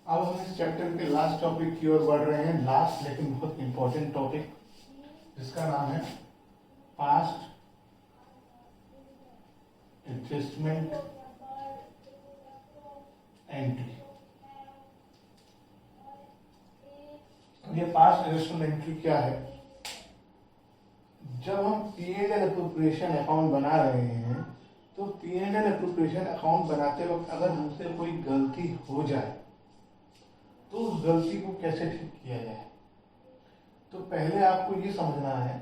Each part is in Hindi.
अब हम इस चैप्टर के लास्ट टॉपिक की ओर बढ़ रहे हैं, लास्ट लेकिन बहुत इंपॉर्टेंट टॉपिक, जिसका नाम है पास्ट एडजस्टमेंट एंट्री। ये पास्ट एडजस्टमेंट एंट्री क्या है? जब हम P&L अप्रोप्रिएशन अकाउंट बना रहे हैं तो P&L अप्रोप्रिएशन अकाउंट बनाते वक्त अगर हमसे कोई गलती हो जाए तो उस गलती को कैसे ठीक किया जाए। तो पहले आपको ये समझना है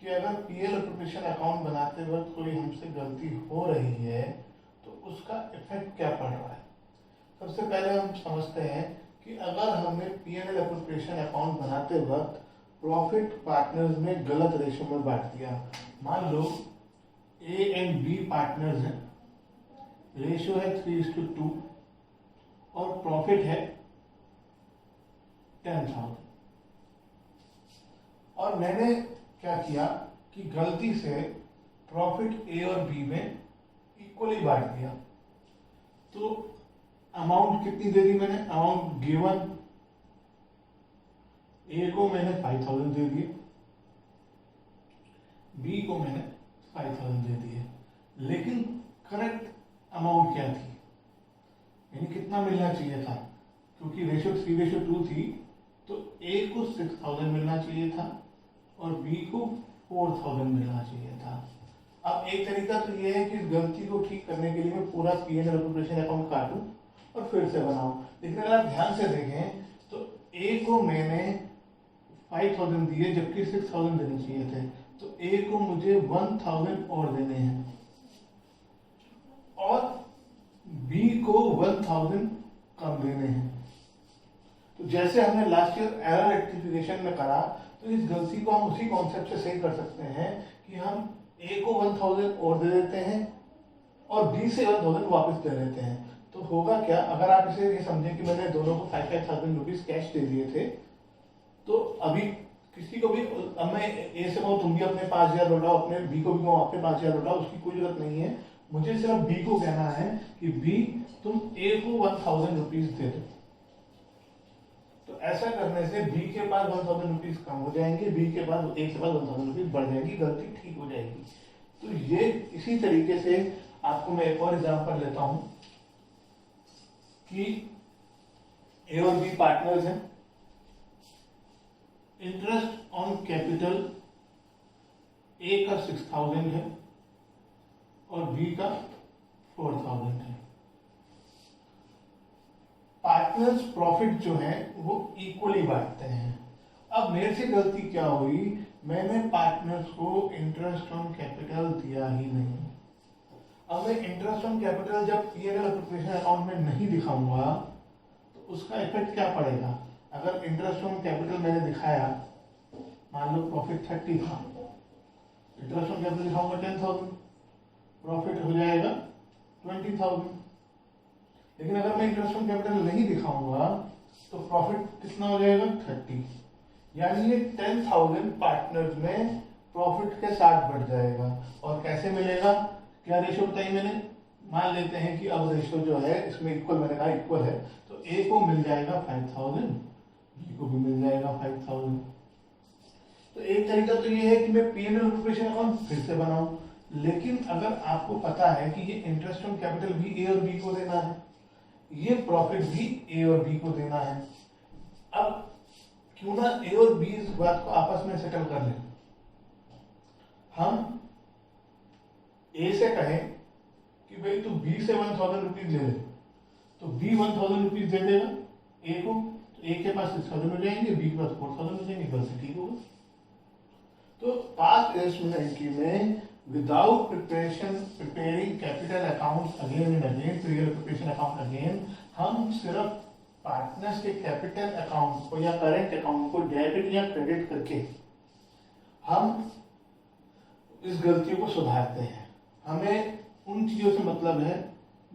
कि अगर P&L अप्रोप्रिएशन अकाउंट बनाते वक्त कोई हमसे गलती हो रही है तो उसका इफेक्ट क्या पड़ रहा है। सबसे पहले हम समझते हैं कि अगर हमें P&L अप्रोप्रिएशन अकाउंट बनाते वक्त प्रॉफिट पार्टनर्स में गलत रेशो में बांट दिया। मान लो A एंड B पार्टनर्स हैं, रेशो है 3:2 और प्रॉफिट है 10,000। और मैंने क्या किया कि गलती से प्रॉफिट A और B में इक्वली बांट दिया। तो अमाउंट कितनी दे दी मैंने? अमाउंट गिवन A को मैंने 5,000 दे दिए, B को मैंने 5,000 दे दिए, लेकिन करेक्ट अमाउंट क्या थी, यानी कितना मिलना चाहिए था? क्योंकि रेशो 3:2 थी तो A को 6,000 मिलना चाहिए था और B को 4,000 मिलना चाहिए था। अब एक तरीका तो ये है कि इस गलती को ठीक करने के लिए मैं पूरा P&L अप्रोप्रिएशन अकाउंट काटूं और फिर से बनाऊं, लेकिन अगर आप ध्यान से देखें तो A को मैंने 5,000 दिए जबकि 6,000 देने चाहिए थे, तो A को मुझे 1,000 और देने हैं और B को 1,000 कम देने हैं। तो जैसे हमने लास्ट ईयर एरर रेक्टिफिकेशन में करा, तो इस गलती को हम उसी कॉन्सेप्ट से सही कर सकते हैं कि हम A को 1,000 और दे देते हैं और B से 1,000 वापस दे देते हैं। तो होगा क्या, अगर आप इसे ये समझें कि मैंने दोनों को 5,000 रुपीज कैश दे दिए थे, तो अभी किसी को भी, अब मैं A से कहूँ तुम भी अपने 5,000 लौटाओ, अपने B को भी कहूँ अपने 5,000 लौटाओ, उसकी कोई जरूरत नहीं है। मुझे सिर्फ B को कहना है कि B तुम A को 1,000 रुपीज दे दो। तो ऐसा करने से B के पास 1,000 रुपीज कम हो जाएंगे, B के पास A के पास 1,000 रुपीज बढ़ जाएगी, गलती ठीक हो जाएगी। तो ये इसी तरीके से आपको मैं एक और एग्जांपल लेता हूं कि A और B पार्टनर्स हैं, इंटरेस्ट ऑन कैपिटल A का 6,000 है और B का 4,000 है। पार्टनर्स प्रॉफिट जो है वो इक्वली बांटते हैं। अब मेरे से गलती क्या हुई, मैंने पार्टनर्स को इंटरेस्ट ऑन कैपिटल दिया ही नहीं। अब मैं इंटरेस्ट ऑन कैपिटल जब P&L अप्रोप्रिएशन अकाउंट में नहीं दिखाऊंगा तो उसका इफेक्ट क्या पड़ेगा। अगर इंटरेस्ट ऑन कैपिटल मैंने दिखाया, मान लो प्रॉफिट 30 था, इंटरेस्ट ऑन कैपिटल दिखाऊंगा 10,000, प्रॉफिट हो जाएगा 20,000। लेकिन अगर मैं इंटरेस्ट ऑन कैपिटल नहीं दिखाऊंगा तो प्रॉफिट कितना हो जाएगा 30, यानी ये 10,000 पार्टनर्स में प्रॉफिट के साथ बढ़ जाएगा। और कैसे मिलेगा, क्या रेशो बताई मैंने? मान लेते हैं कि अब रेशो जो है इसमें इक्वल, मैंने कहा इक्वल है, तो A को मिल जाएगा 5,000, B को भी मिल जाएगा 5,000। तो एक तरीका तो ये है कि मैं P&L अप्रोप्रिएशन अकाउंट फिर से बनाऊं, लेकिन अगर आपको पता है कि ये इंटरेस्ट ऑन कैपिटल भी A और B को देना है, ये प्रॉफिट भी A और B को देना है, अब क्यों ना A और B इस बात को आपस में सेटल कर लें। हम A से कहें कि भाई तू B से 1,000 रुपीज ले ले, तो B 1,000 रुपीज दे देगा A को, तो A के पास 6,000 हो जाएंगे, B के पास 4,000 हो जाएंगे, बस ठीक होगा। तो पास्ट एडजस्टमेंट एंट्री में without preparing capital account again and again, P&L appropriation account again, हम सिर्फ पार्टनर्स के कैपिटल अकाउंट को या करेंट अकाउंट को डेबिट या क्रेडिट करके हम इस गलतियों को सुधारते हैं। हमें उन चीजों से मतलब है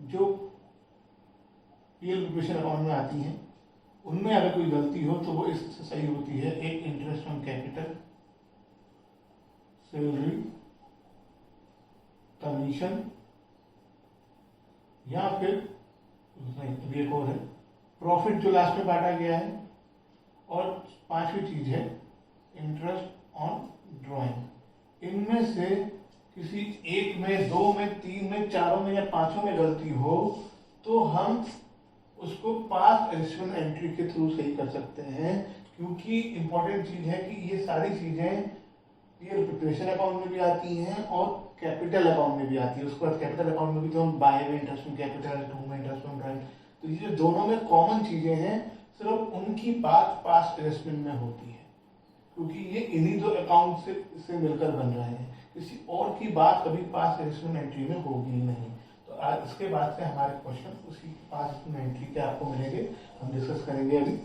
जो P&L अप्रोप्रिएशन अकाउंट में आती हैं, उनमें अगर कोई गलती हो तो वो इससे सही होती है। एक interest on capital, salary, commission, या फिर नहीं, एक और है प्रॉफिट जो लास्ट में बांटा गया है, और पांचवी चीज है इंटरेस्ट ऑन ड्राइंग। इनमें से किसी एक में, दो में, तीन में, चारों में या पांचों में गलती हो तो हम उसको पास्ट एडिशनल एंट्री के थ्रू सही कर सकते हैं, क्योंकि इंपॉर्टेंट चीज है कि ये सारी चीजें ये प्रिपरेशन अकाउंट में भी आती हैं और कैपिटल अकाउंट में भी आती है। उसके बाद कैपिटल अकाउंट में भी तो हम बाय में इंटरेस्ट ऑन कैपिटल, टू में इंटरेस्ट ऑन ड्राइंग, तो ये जो दोनों में कॉमन चीजें हैं सिर्फ उनकी बात पास्ट एडजस्टमेंट में होती है, क्योंकि ये इन्हीं दो अकाउंट से मिलकर बन रहे हैं। किसी और की बात कभी पास्ट एडजस्टमेंट एंट्री में होगी ही नहीं। तो आज इसके बाद से हमारे क्वेश्चन उसी पास्ट एडजस्टमेंट एंट्री के आपको मिलेंगे, हम डिस्कस करेंगे अभी।